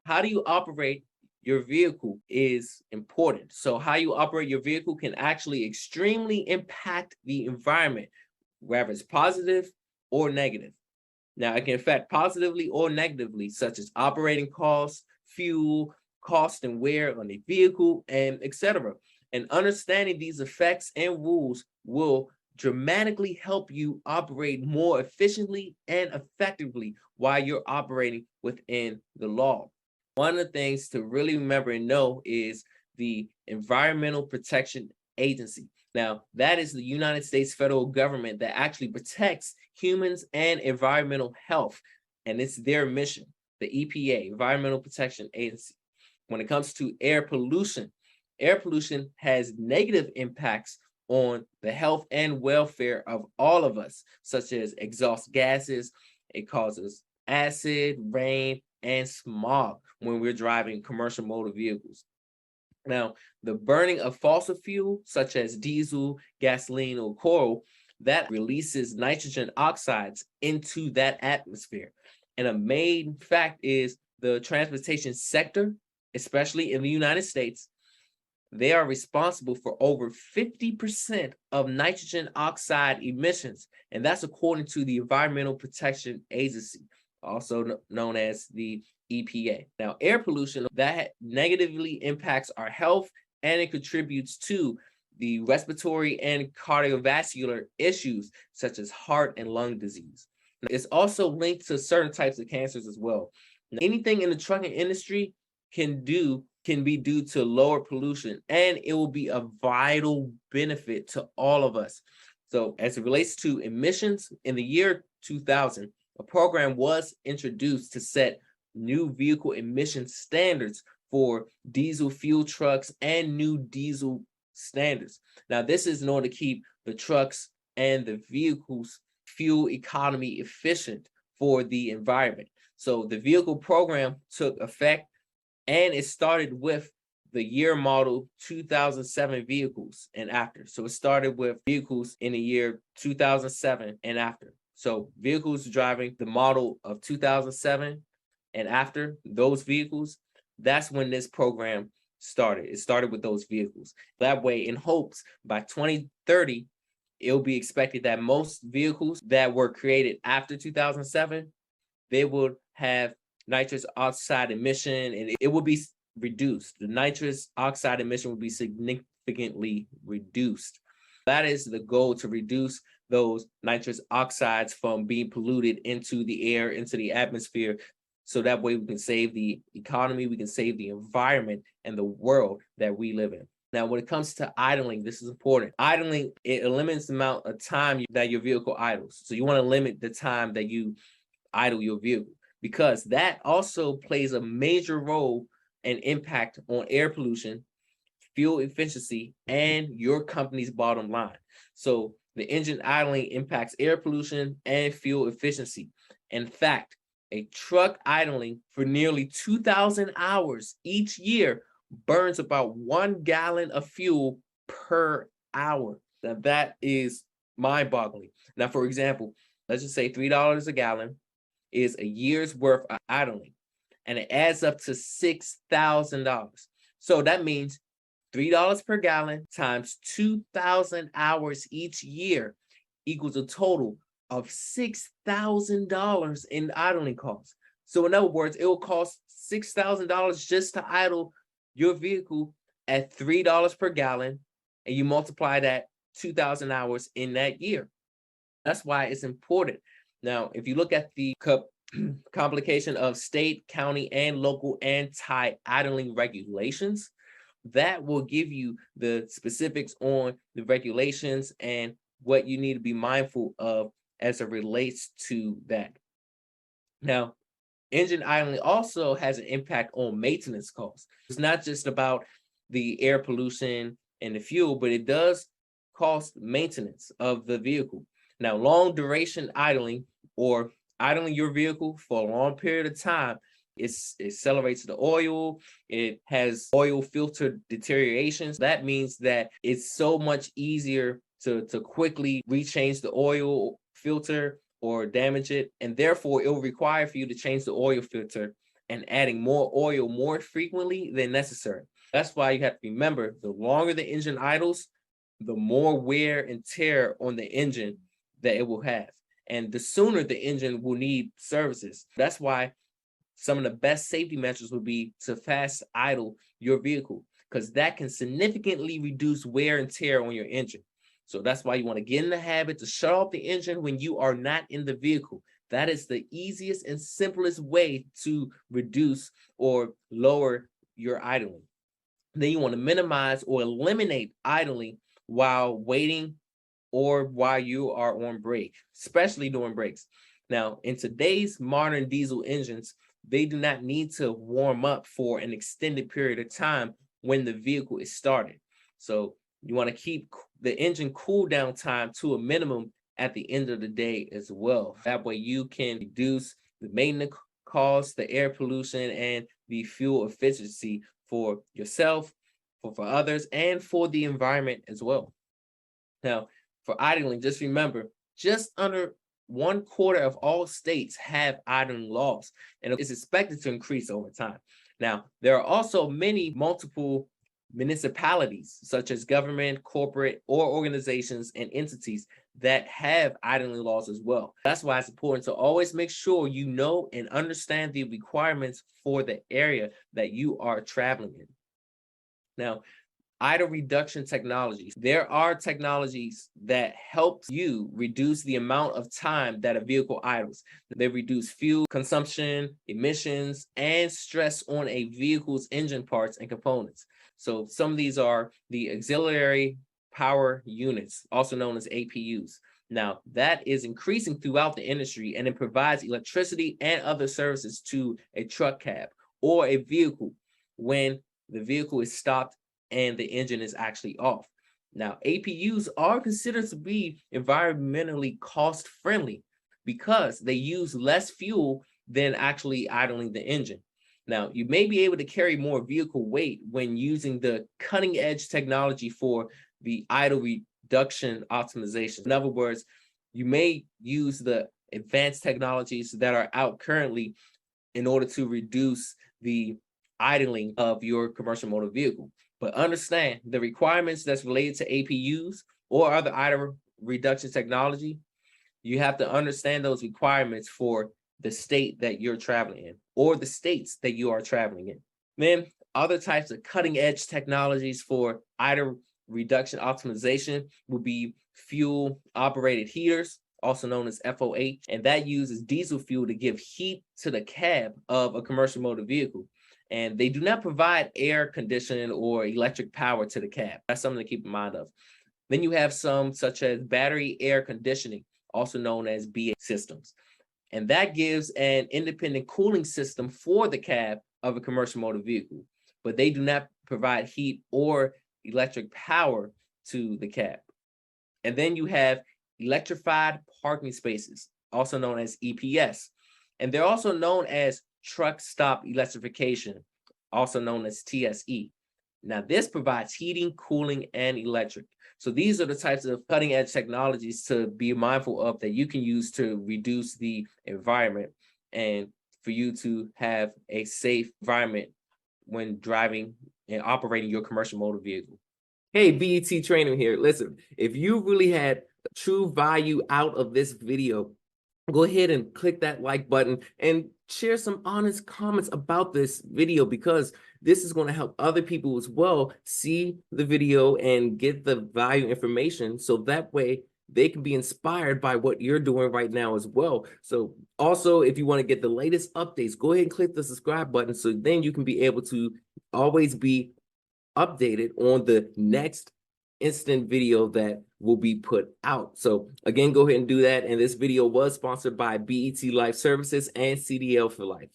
how do you operate your vehicle is important. So how you operate your vehicle can actually extremely impact the environment, whether it's positive or negative. Now, it can affect positively or negatively, such as operating costs, fuel, cost and wear on the vehicle, and etc. And understanding these effects and rules will dramatically help you operate more efficiently and effectively while you're operating within the law. One of the things to really remember and know is the Environmental Protection Agency. Now, that is the United States federal government that actually protects humans and environmental health, and it's their mission, the EPA, Environmental Protection Agency. When it comes to air pollution has negative impacts on the health and welfare of all of us, such as exhaust gases. It causes acid, rain, and smog when we're driving commercial motor vehicles. Now, the burning of fossil fuel, such as diesel, gasoline, or coal, that releases nitrogen oxides into that atmosphere. And a main fact is the transportation sector, especially in the United States, they are responsible for over 50% of nitrogen oxide emissions. And that's according to the Environmental Protection Agency, also known as the EPA. Now, air pollution that negatively impacts our health, and it contributes to the respiratory and cardiovascular issues such as heart and lung disease. It's also linked to certain types of cancers as well. Now, anything in the trucking industry can be due to lower pollution, and it will be a vital benefit to all of us. So as it relates to emissions, in the year 2000, a program was introduced to set new vehicle emission standards for diesel fuel trucks and new diesel standards. Now, this is in order to keep the trucks and the vehicles fuel economy efficient for the environment. So the vehicle program took effect, and it started with the year model 2007 vehicles and after. So it started with vehicles in the year 2007 and after. So vehicles driving the model of 2007 and after, those vehicles, that's when this program started. It started with those vehicles. That way, in hopes by 2030, it'll be expected that most vehicles that were created after 2007, they would have nitrous oxide emission, and it would be reduced. The nitrous oxide emission would be significantly reduced. That is the goal, to reduce those nitrous oxides from being polluted into the air, into the atmosphere. So that way we can save the economy, we can save the environment and the world that we live in. Now, when it comes to idling, this is important. Idling, it eliminates the amount of time that your vehicle idles. So you want to limit the time that you idle your vehicle, because that also plays a major role and impact on air pollution, fuel efficiency, and your company's bottom line. So the engine idling impacts air pollution and fuel efficiency. In fact, a truck idling for nearly 2,000 hours each year burns about 1 gallon of fuel per hour. Now, that is mind-boggling. Now, for example, let's just say $3 a gallon is a year's worth of idling, and it adds up to $6,000. So that means $3 per gallon times 2,000 hours each year equals a total of $6,000 in idling costs. So in other words, it will cost $6,000 just to idle your vehicle at $3 per gallon, and you multiply that 2,000 hours in that year. That's why it's important. Now, if you look at the complication of state, county, and local anti-idling regulations, that will give you the specifics on the regulations and what you need to be mindful of as it relates to that. Now, engine idling also has an impact on maintenance costs. It's not just about the air pollution and the fuel, but it does cost maintenance of the vehicle. Now, long duration idling, or idling your vehicle for a long period of time, it accelerates the oil. It has oil filter deteriorations. That means that it's so much easier to quickly rechange the oil filter or damage it, and therefore it will require for you to change the oil filter and adding more oil more frequently than necessary. That's why you have to remember, the longer the engine idles, the more wear and tear on the engine that it will have. And the sooner the engine will need services. That's why some of the best safety measures would be to fast idle your vehicle, because that can significantly reduce wear and tear on your engine. So that's why you want to get in the habit to shut off the engine when you are not in the vehicle. That is the easiest and simplest way to reduce or lower your idling. Then you want to minimize or eliminate idling while waiting or while you are on break, especially during breaks. Now, in today's modern diesel engines, they do not need to warm up for an extended period of time when the vehicle is started. So you want to keep the engine cool down time to a minimum at the end of the day as well. That way you can reduce the maintenance costs, the air pollution, and the fuel efficiency for yourself, for others, and for the environment as well. Now, for idling, just remember, just under 1/4 of all states have idling laws, and it's expected to increase over time. Now, there are also many multiple municipalities, such as government, corporate, or organizations and entities that have idling laws as well. That's why it's important to always make sure you know and understand the requirements for the area that you are traveling in. Now, idle reduction technologies. There are technologies that help you reduce the amount of time that a vehicle idles. They reduce fuel consumption, emissions, and stress on a vehicle's engine parts and components. So some of these are the auxiliary power units, also known as APUs. Now, that is increasing throughout the industry, and it provides electricity and other services to a truck cab or a vehicle when the vehicle is stopped and the engine is actually off. Now, APUs are considered to be environmentally cost friendly because they use less fuel than actually idling the engine. Now, you may be able to carry more vehicle weight when using the cutting edge technology for the idle reduction optimization. In other words, you may use the advanced technologies that are out currently in order to reduce the idling of your commercial motor vehicle. But understand the requirements that's related to APUs or other idle reduction technology. You have to understand those requirements for the state that you're traveling in or the states that you are traveling in. Then other types of cutting edge technologies for idle reduction optimization would be fuel operated heaters, also known as FOH, and that uses diesel fuel to give heat to the cab of a commercial motor vehicle. And they do not provide air conditioning or electric power to the cab. That's something to keep in mind of. Then you have some such as battery air conditioning, also known as BA systems. And that gives an independent cooling system for the cab of a commercial motor vehicle, but they do not provide heat or electric power to the cab. And then you have electrified parking spaces, also known as EPS. And they're also known as truck stop electrification, also known as TSE. Now, this provides heating, cooling, and electric. So these are the types of cutting edge technologies to be mindful of that you can use to reduce the environment and for you to have a safe environment when driving and operating your commercial motor vehicle. Hey, BET Training here. Listen, if you really had true value out of this video, go ahead and click that like button and share some honest comments about this video, because this is going to help other people as well see the video and get the value information, so that way they can be inspired by what you're doing right now as well. So also, if you want to get the latest updates, go ahead and click the subscribe button, so then you can be able to always be updated on the next instant video that will be put out. So again, go ahead and do that. And this video was sponsored by BET Life Services and CDL for Life.